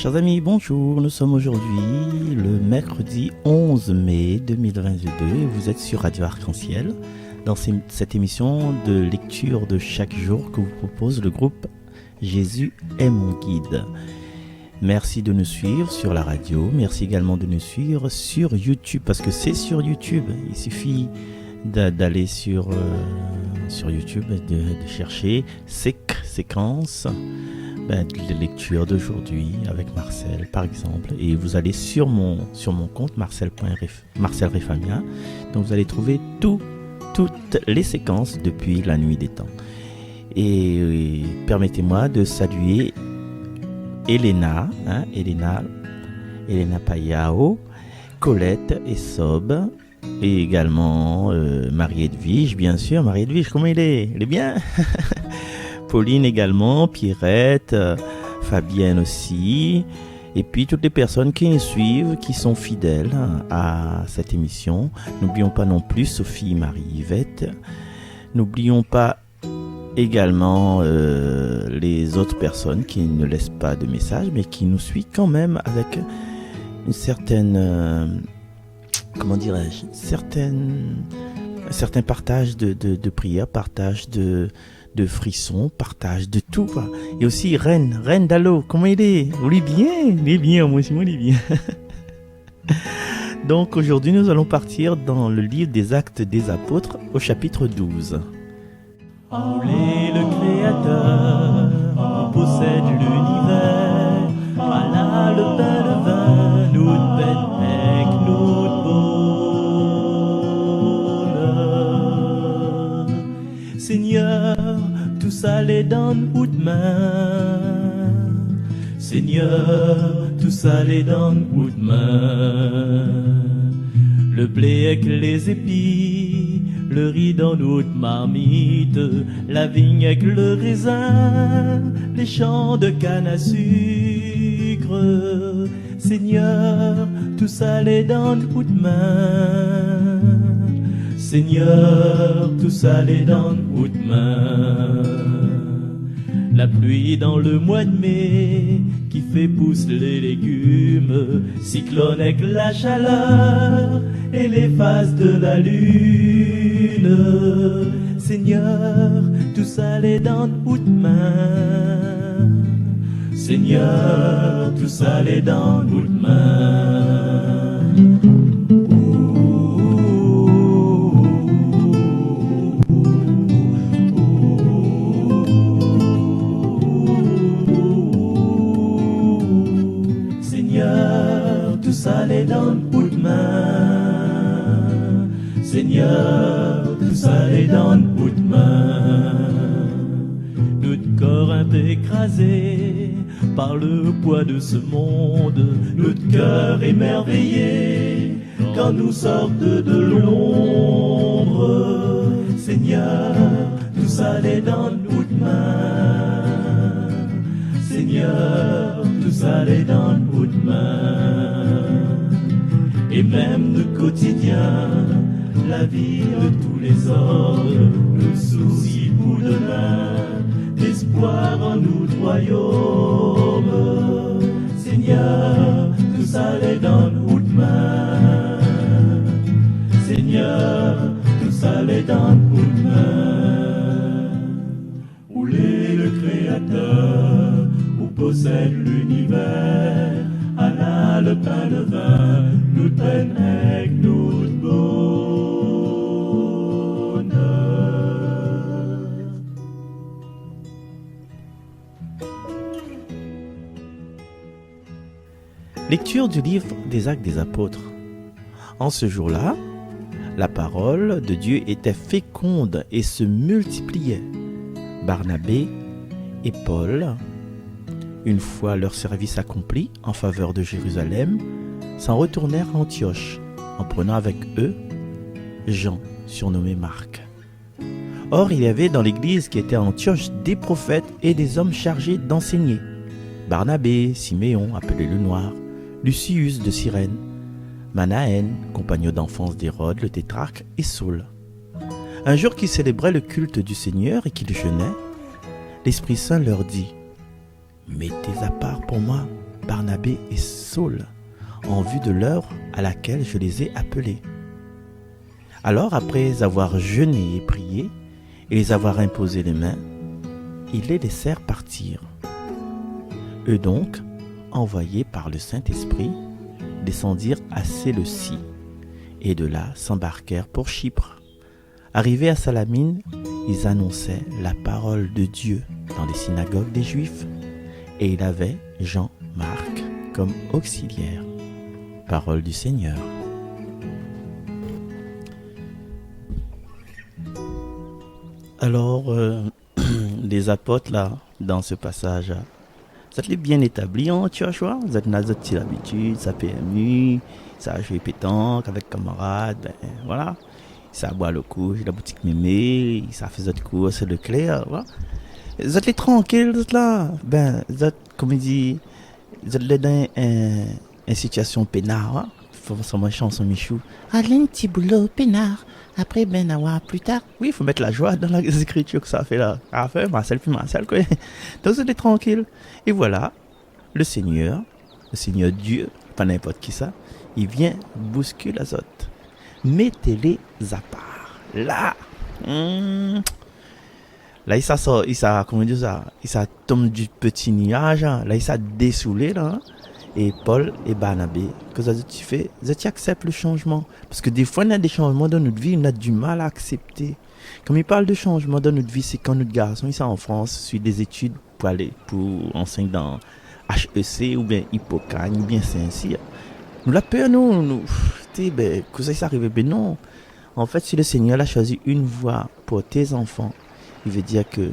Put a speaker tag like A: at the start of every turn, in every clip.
A: Chers amis, bonjour. Nous sommes aujourd'hui le mercredi 11 mai 2022 et vous êtes sur Radio Arc-en-Ciel dans cette émission de lecture de chaque jour que vous propose le groupe Jésus est mon guide. Merci de nous suivre sur la radio, merci également de nous suivre sur YouTube parce que c'est sur YouTube. Il suffit d'aller sur YouTube, de chercher séquence de lecture d'aujourd'hui avec Marcel par exemple, et vous allez sur mon compte Marcel Réfamien, donc vous allez trouver toutes les séquences depuis la nuit des temps. Et permettez-moi de saluer Elena Payao, Colette et Sob, et également Marie-Edwige, bien sûr. Marie-Edwige, comment il est bien. Pauline également, Pierrette, Fabienne aussi, et puis toutes les personnes qui nous suivent, qui sont fidèles à cette émission. N'oublions pas non plus Sophie, Marie, Yvette. N'oublions pas également les autres personnes qui ne laissent pas de messages, mais qui nous suivent quand même avec une certaine, un certain partage de prières, partage de frissons, partage de tout. Et aussi Reine Dallo, comment il est? Il est bien, moi aussi, il est bien. Donc aujourd'hui, nous allons partir dans le livre des Actes des Apôtres au chapitre 12.
B: Est le Créateur, on possède l'univers. Allah le Père le vin, nous peine avec nous bonheur. Seigneur, tout ça les donne ou de main. Seigneur, tout ça les donne ou de main. Le blé avec les épis, le riz dans notre marmite, la vigne avec le raisin, les champs de canne à sucre. Seigneur, tout ça les donne ou de main. Seigneur, tout ça les donne ou de main. La pluie dans le mois de mai qui fait pousser les légumes, cyclone avec la chaleur et les phases de la lune. Seigneur, tout ça les donne ou de main. Seigneur, tout ça les donne ou de main. Tout ça les donne ou de main. Seigneur, tout ça les donne ou de main. Notre corps un peu écrasé par le poids de ce monde, notre cœur émerveillé quand nous sortent de l'ombre. Seigneur, tout ça les donne ou de main. Seigneur, tout ça les donne ou de main. Et même le quotidien, la vie de tous les ordres, le souci pour demain, l'espoir en nous royaume. Seigneur, tout ça les donne ou de main. Seigneur, tout ça les donne ou de main. Où est le Créateur, où possède l'univers, Allah le pain, le vin, nous peine avec nous de bonheur.
A: Lecture du livre des Actes des Apôtres. En ce jour-là, la parole de Dieu était féconde et se multipliait. Barnabé et Paul, une fois leur service accompli en faveur de Jérusalem, s'en retournèrent à Antioche, en prenant avec eux Jean, surnommé Marc. Or, il y avait dans l'église qui était à Antioche des prophètes et des hommes chargés d'enseigner. Barnabé, Siméon, appelé le Noir, Lucius de Cyrène, Manaën, compagnon d'enfance d'Hérode, le tétrarque, et Saul. Un jour qu'ils célébraient le culte du Seigneur et qu'ils jeûnaient, l'Esprit Saint leur dit « Mettez à part pour moi Barnabé et Saul, en vue de l'heure à laquelle je les ai appelés. Alors, après avoir jeûné et prié, et les avoir imposé les mains, ils les laissèrent partir. Eux donc, envoyés par le Saint-Esprit, descendirent à Séleucie, et de là s'embarquèrent pour Chypre. Arrivés à Salamine, ils annonçaient la parole de Dieu dans les synagogues des Juifs, et il avait Jean, Marc comme auxiliaire. Parole du Seigneur. Alors, les apôtres, là, dans ce passage, ça te bien établi en Tchochoua. Vous êtes dans votre habitude, ça PMU, ça a joué pétanque avec camarades, ben voilà. Ça boit le coup, la boutique mémé, ça fait d'autres cours, c'est le clair, voilà. Vous êtes les tranquilles, vous êtes là. Ben, vous êtes, comme il dit, vous êtes dans une situation peinard, hein. Faut forcément chanson Michou. Allez, un petit boulot peinard. Après, ben, avoir plus tard. Oui, il faut mettre la joie dans les écritures que ça fait là. Ah, fait Marcel puis Marcel, quoi. Donc, vous êtes tranquille. Et voilà, le Seigneur Dieu, pas n'importe qui ça, il vient bousculer les autres. Mettez-les à part. Là. Là, il sort, comment dire ça? Il tombe du petit nuage, hein. Là, il s'est dessoulé, là. Hein. Et Paul et Barnabé, que ça tu fais, tu acceptes le changement. Parce que des fois, on a des changements dans notre vie, on a du mal à accepter. Comme il parle de changement dans notre vie, c'est quand notre garçon, il est en France, suit des études pour enseigner dans HEC ou bien Hippocagne ou bien Saint-Cyr. Nous la peur, nous, ben, que ça s'arrive, ben non. En fait, si le Seigneur a choisi une voie pour tes enfants, il veut dire que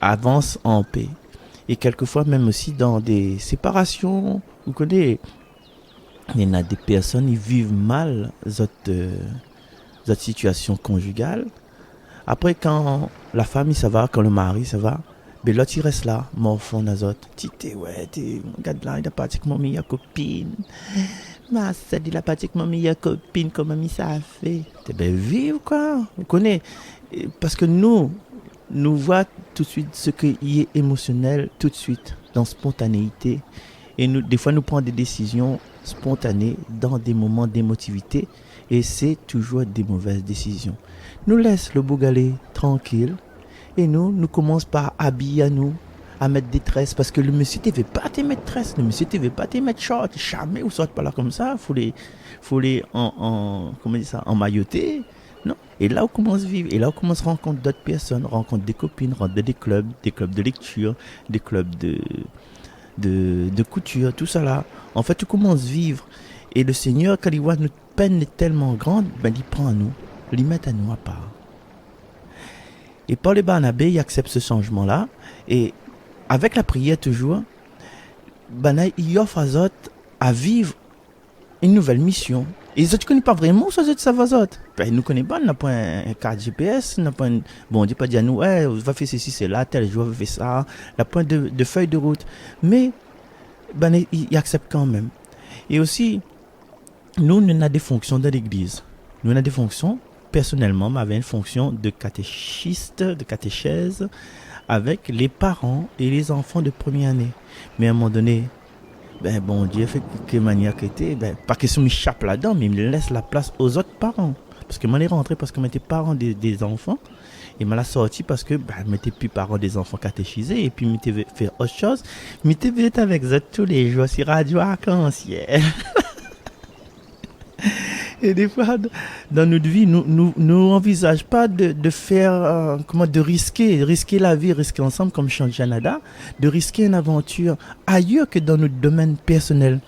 A: avance en paix. Et quelquefois, même aussi dans des séparations, vous connaissez, il y en a des personnes qui vivent mal cette situation conjugale. Après, quand la famille, ça va, quand le mari, ça va, ben l'autre, il reste là, morfond, nazot. Regarde là, il a pratiquement mis sa copine. Ma sœur, il a pratiquement mis sa copine, comment ça a fait? Ben, vivre, quoi. Vous connaissez, parce que nous voit tout de suite ce qui est émotionnel, tout de suite, dans spontanéité. Et nous, des fois, nous prenons des décisions spontanées dans des moments d'émotivité. Et c'est toujours des mauvaises décisions. Nous laisse le bougalé tranquille. Et nous commençons par habiller à nous, à mettre des tresses. Parce que le monsieur ne veut pas te mettre tresses. Le monsieur ne veut pas te mettre short. Jamais vous sortez pas là comme ça. Faut les emmailloter. Non. Et là, on commence à vivre. Et là, on commence à rencontrer d'autres personnes, rencontrer des copines, rentrer des clubs de lecture, des clubs de couture, tout ça là. En fait, tu commences à vivre. Et le Seigneur, quand il voit notre peine est tellement grande, ben, il prend à nous, il met à nous à part. Et Paul et Barnabé, ils acceptent ce changement-là. Et avec la prière toujours, ben, il offre à eux à vivre une nouvelle mission. Et les autres ne connaissent pas vraiment où ça va autres. Ben, ils ne connaissent pas, on n'a pas un carte GPS, on n'a pas un... Bon, on ne dit pas dire à nous, ouais, on va faire ceci, c'est là, tel jour, on va faire ça. La point de feuille de route. Mais, ben, ils acceptent quand même. Et aussi, nous, on a des fonctions dans l'église. Nous, on a des fonctions, personnellement, j'avais une fonction de catéchiste, de catéchèse, avec les parents et les enfants de première année. Mais à un moment donné, ben bon Dieu fait que manière que était, ben pas que ça m'échappe là-dedans, mais il me laisse la place aux autres parents. Parce que moi, je suis rentré parce que j'étais parent des enfants. Et je suis sorti parce que je n'étais plus parent des enfants catéchisés. Et puis, je m'étais fait autre chose. Je m'étais avec eux tous les jours sur Radio Arc-en-Ciel. Et des fois, dans notre vie, nous n'envisageons pas de faire, de risquer la vie, risquer ensemble comme Chant Canada, de risquer une aventure ailleurs que dans notre domaine personnel.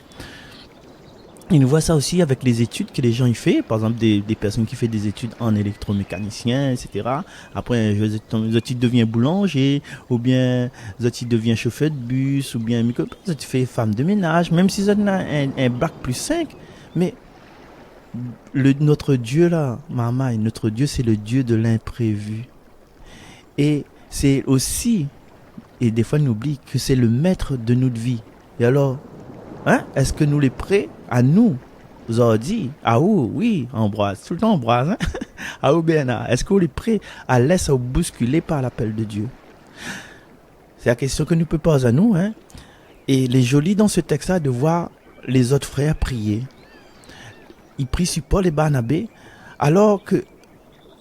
A: Et nous voit ça aussi avec les études que les gens y font. Par exemple, des personnes qui font des études en électromécanicien, etc. Après, ils deviennent boulanger, ou bien ils deviennent chauffeur de bus, ou bien ils font femme de ménage, même s'ils ont un bac plus 5. Mais notre Dieu là, maman, notre Dieu, c'est le Dieu de l'imprévu. Et c'est aussi, et des fois on oublie que c'est le maître de notre vie. Et alors, est-ce que nous les prêts à nous, vous avez dit, oui, Ambroise, tout le temps Ambroise, Bernard, est-ce que vous les prêts à laisser bousculer par l'appel de Dieu? C'est la question que nous peut poser à nous, Et il est joli dans ce texte-là de voir les autres frères prier. Ils prient sur Paul et Barnabé, alors que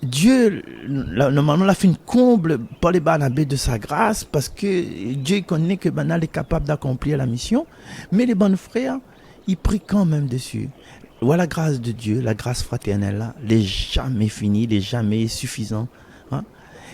A: Dieu, normalement, l'a fait une comble Paul et Barnabé de sa grâce, parce que Dieu connaît que Banal est capable d'accomplir la mission, mais les bons frères, ils prient quand même dessus. Voilà la grâce de Dieu, la grâce fraternelle là, elle n'est jamais finie, elle n'est jamais suffisante. Hein?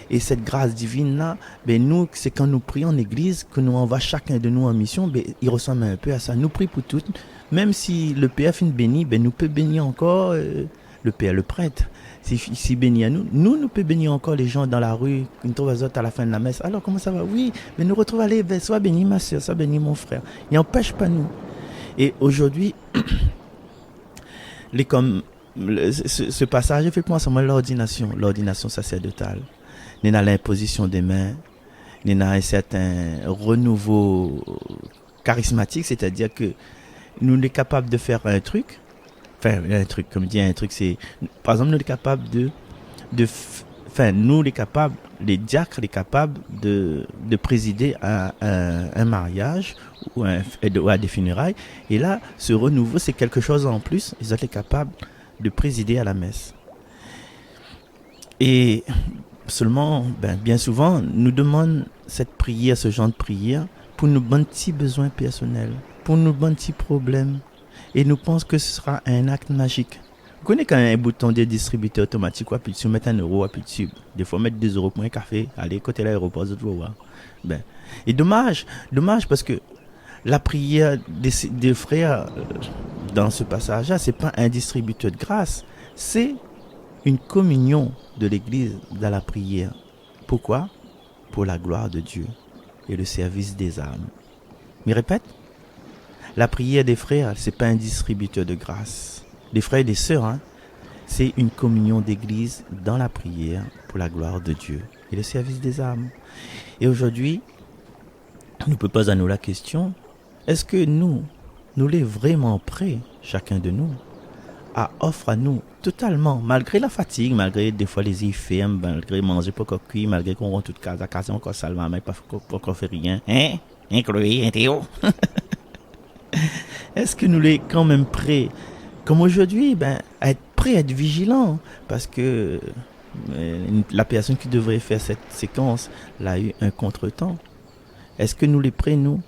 A: Et cette grâce divine là, ben nous, c'est quand nous prions en église, que nous envoie chacun de nous en mission, ben, il ressemble un peu à ça. Nous prions pour toutes, même si le Père finit béni, ben nous peut bénir encore le Père, le prêtre. Si bénit à nous, nous peut bénir encore les gens dans la rue, une trouve à la fin de la messe. Alors comment ça va? Oui, mais nous retrouvons, allez, ben, sois béni ma soeur, sois béni mon frère. Il n'empêche pas nous. Et aujourd'hui, ce passage fait penser à l'ordination sacerdotale. Il y a l'imposition des mains, il y a un certain renouveau charismatique, c'est-à-dire que nous sommes capables de faire un truc, c'est, par exemple, nous sommes capables les diacres sont capables de présider à un mariage ou à des funérailles. Et là, ce renouveau, c'est quelque chose en plus. Ils sont capables de présider à la messe. Et seulement, bien souvent, nous demandons cette prière, ce genre de prière, pour nos bons petits besoins personnels, pour nos bons petits problèmes. Et nous pensons que ce sera un acte magique. Vous connaissez quand même un bouton de distributeur automatique, ou puis mettre 1 euro, ou puis des fois mettre 2 euros pour un café, aller côté l'aéroport, vous allez voir. Et dommage parce que la prière des frères dans ce passage-là, c'est pas un distributeur de grâce, c'est une communion de l'Église dans la prière. Pourquoi? Pour la gloire de Dieu et le service des âmes. Mais répète, la prière des frères, c'est pas un distributeur de grâce. Les frères et les sœurs, c'est une communion d'église dans la prière pour la gloire de Dieu et le service des âmes. Et aujourd'hui, nous ne pouvons pas à nous la question, est-ce que nous sommes vraiment prêts, chacun de nous, à offrir à nous totalement, malgré la fatigue, malgré des fois les effets, malgré manger pas encore cuit, malgré qu'on rentre toute casa, casser encore salement, mais pas encore fait rien, Chloé, Théo. Est-ce que nous sommes quand même prêts, comme aujourd'hui, à être prêts, à être vigilants, parce que la personne qui devrait faire cette séquence a eu un contretemps. Est-ce que nous les prêts, nous,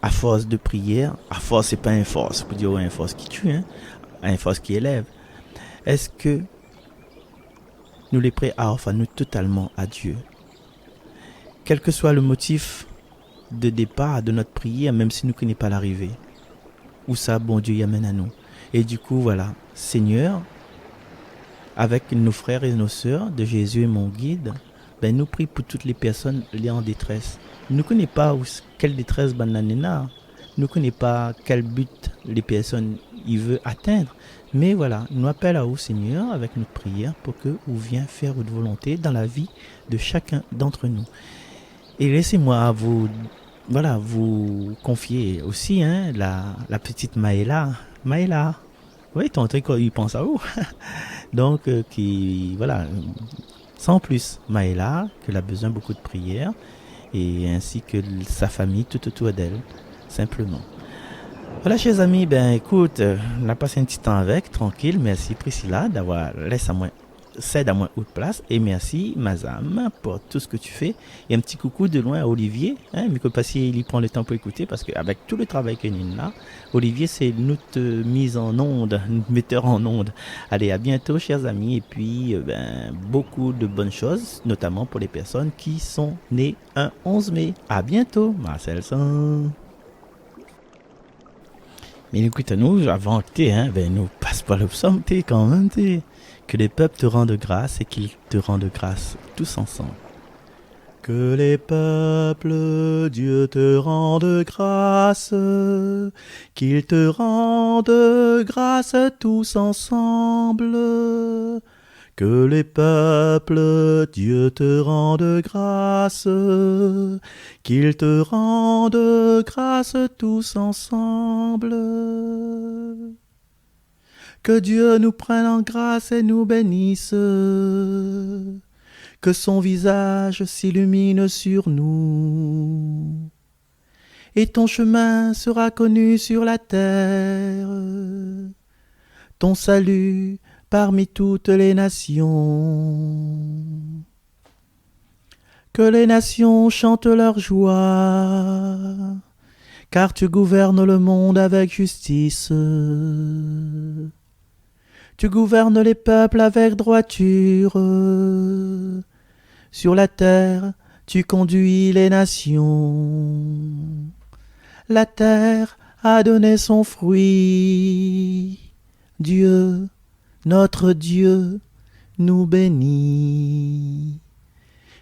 A: à force de prière, à force, c'est pas un force, pour dire un force qui tue, un force qui élève. Est-ce que nous les prêts à offrir nous totalement à Dieu? Quel que soit le motif de départ de notre prière, même si nous ne connaissons pas l'arrivée, où ça, bon Dieu y amène à nous. Et du coup, voilà, Seigneur, avec nos frères et nos sœurs de Jésus et mon guide, nous prions pour toutes les personnes liées en détresse. Nous ne connaissons pas quelle détresse bananena, nous ne connaissons pas quel but les personnes y veulent atteindre. Mais voilà, nous appelons à vous, Seigneur, avec notre prière, pour que vous vienne faire votre volonté dans la vie de chacun d'entre nous. Et laissez-moi vous confier aussi la petite Maëla. Oui, ton truc, il pense à vous. Donc, sans plus, Maëla, qu'elle a besoin beaucoup de prière, et ainsi que sa famille tout autour d'elle, simplement. Voilà, chers amis, écoute, on a passé un petit temps avec, tranquille. Merci Priscilla d'avoir laissé à moi haute place, et merci Mazam pour tout ce que tu fais. Et un petit coucou de loin à Olivier, mais que il y prend le temps pour écouter, parce qu'avec tout le travail que nous là, Olivier c'est notre mise en onde, notre metteur en onde. Allez, à bientôt chers amis, et puis beaucoup de bonnes choses, notamment pour les personnes qui sont nées un 11 mai. À bientôt, Marcel San. Mais écoute, nous, avant que nous passe par le psaume, quand même, que les peuples te rendent grâce et qu'ils te rendent grâce tous ensemble. Que les peuples, Dieu te rende grâce, qu'ils te rendent grâce tous ensemble. Que les peuples, Dieu te rende grâce, qu'ils te rendent grâce tous ensemble. Que Dieu nous prenne en grâce et nous bénisse, que son visage s'illumine sur nous et ton chemin sera connu sur la terre. Ton salut parmi toutes les nations. Que les nations chantent leur joie, car tu gouvernes le monde avec justice. Tu gouvernes les peuples avec droiture. Sur la terre, tu conduis les nations. La terre a donné son fruit. Dieu, notre Dieu, nous bénit.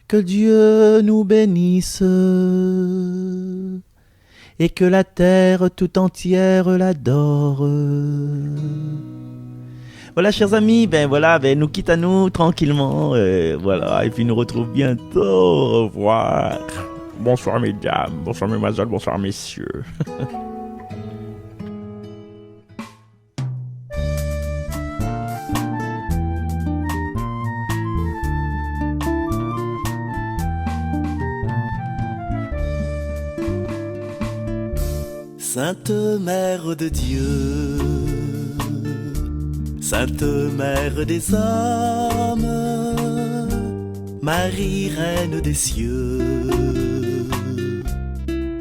A: Que Dieu nous bénisse et que la terre tout entière l'adore. Voilà, chers amis, nous quitte à nous tranquillement, et puis nous retrouve bientôt. Au revoir. Bonsoir mesdames, bonsoir mesdemoiselles, bonsoir messieurs. Sainte Mère de Dieu, Sainte Mère des hommes, Marie Reine des cieux,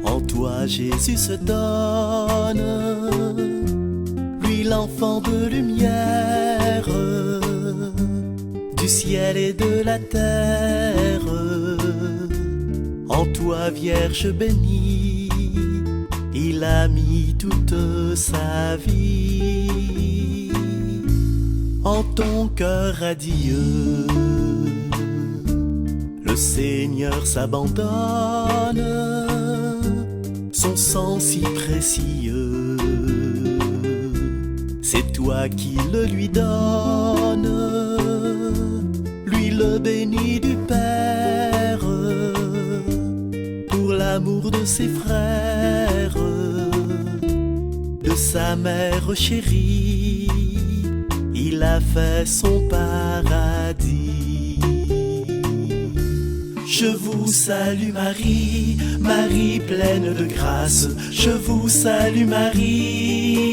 A: en toi Jésus se donne, lui l'enfant de lumière, du ciel et de la terre, en toi Vierge bénie, il a mis toute sa vie en ton cœur radieux. Le Seigneur s'abandonne, son sang si précieux. C'est toi qui le lui donnes, lui le béni du Père, pour l'amour de ses frères, de sa mère chérie, il a fait son paradis. Je vous salue Marie, Marie pleine de grâce. Je vous salue Marie,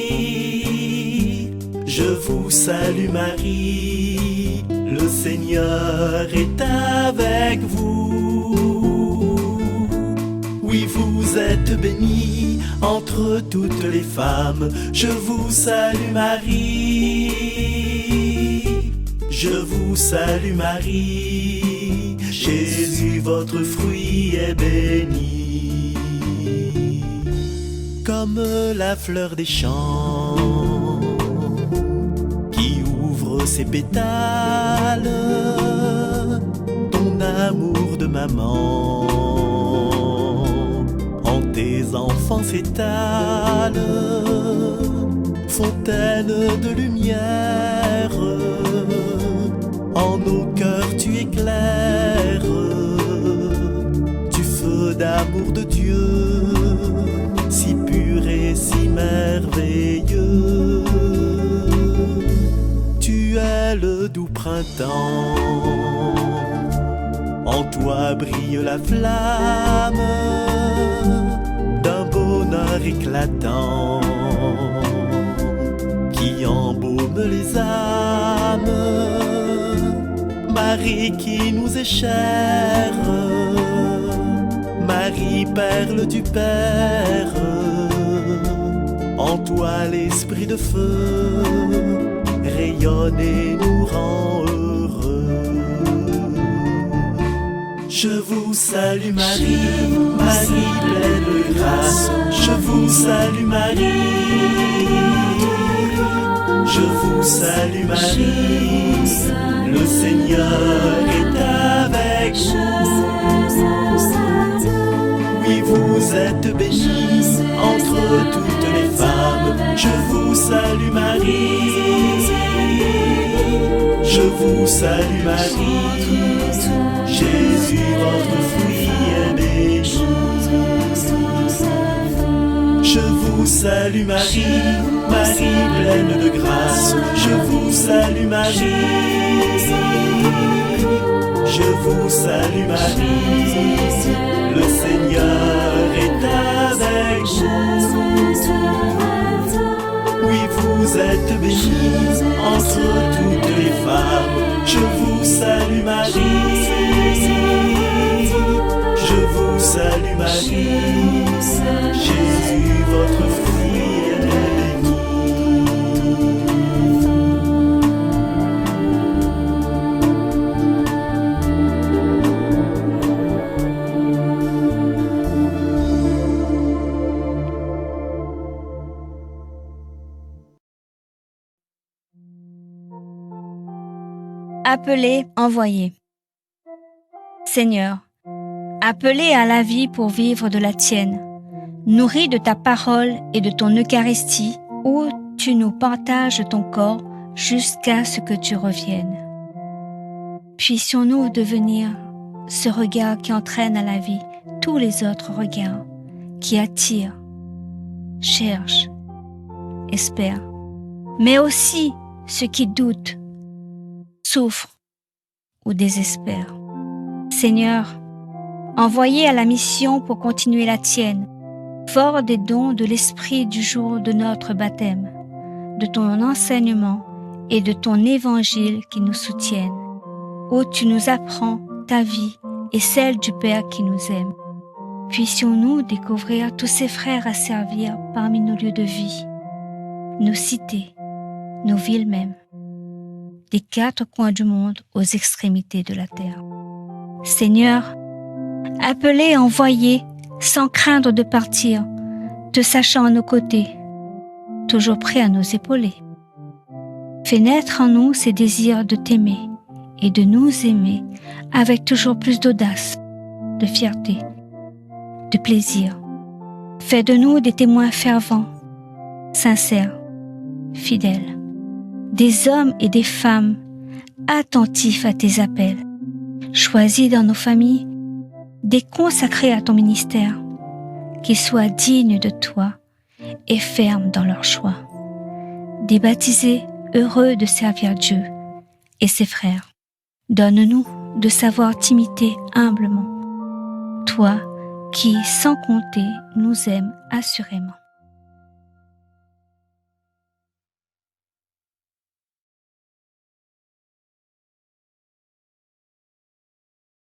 A: je vous salue Marie. Le Seigneur est avec vous. Oui, vous êtes bénie entre toutes les femmes. Je vous salue Marie, je vous salue Marie. Jésus, votre fruit est béni. Comme la fleur des champs qui ouvre ses pétales, ton amour de maman en tes enfants s'étale. Fontaine de lumière, en nos cœurs tu éclaires, du feu d'amour de Dieu, si pur et si merveilleux. Tu es le doux printemps, en toi brille la flamme d'un bonheur éclatant qui embaume les âmes. Marie qui nous est chère, Marie perle du Père, en toi l'esprit de feu rayonne et nous rend heureux. Je vous salue Marie, Marie pleine de grâce. Je vous salue Marie, je vous salue Marie. Le Seigneur est avec vous. Oui, vous êtes bénie entre toutes les femmes. Je vous salue Marie, je vous salue Marie. Jésus, votre fruit est béni. Je vous salue Marie, Marie pleine de grâce. Je vous salue Marie, je vous salue Marie. Le Seigneur est avec
B: avec vous. Oui, vous êtes bénie entre toutes les femmes. Je vous salue Marie. Je vous salue Marie. Jésus, votre fruit est béni.
C: Appelé, envoyé. Seigneur, appelé à la vie pour vivre de la tienne, nourri de ta parole et de ton Eucharistie, où tu nous partages ton corps jusqu'à ce que tu reviennes. Puissions-nous devenir ce regard qui entraîne à la vie tous les autres regards, qui attirent, cherchent, espèrent, mais aussi ceux qui doutent, souffrent ou désespèrent. Seigneur, envoyé à la mission pour continuer la tienne, fort des dons de l'Esprit du jour de notre baptême, de ton enseignement et de ton évangile qui nous soutiennent, où tu nous apprends ta vie et celle du Père qui nous aime. Puissions-nous découvrir tous ces frères à servir parmi nos lieux de vie, nos cités, nos villes mêmes, des quatre coins du monde aux extrémités de la terre. Seigneur, appelé, envoyé, sans craindre de partir, te sachant à nos côtés, toujours prêt à nous épauler. Fais naître en nous ces désirs de t'aimer et de nous aimer avec toujours plus d'audace, de fierté, de plaisir. Fais de nous des témoins fervents, sincères, fidèles, des hommes et des femmes attentifs à tes appels, choisis dans nos familles, des consacrés à ton ministère, qui soient dignes de toi et fermes dans leur choix, des baptisés heureux de servir Dieu et ses frères. Donne-nous de savoir t'imiter humblement, toi qui, sans compter, nous aimes assurément.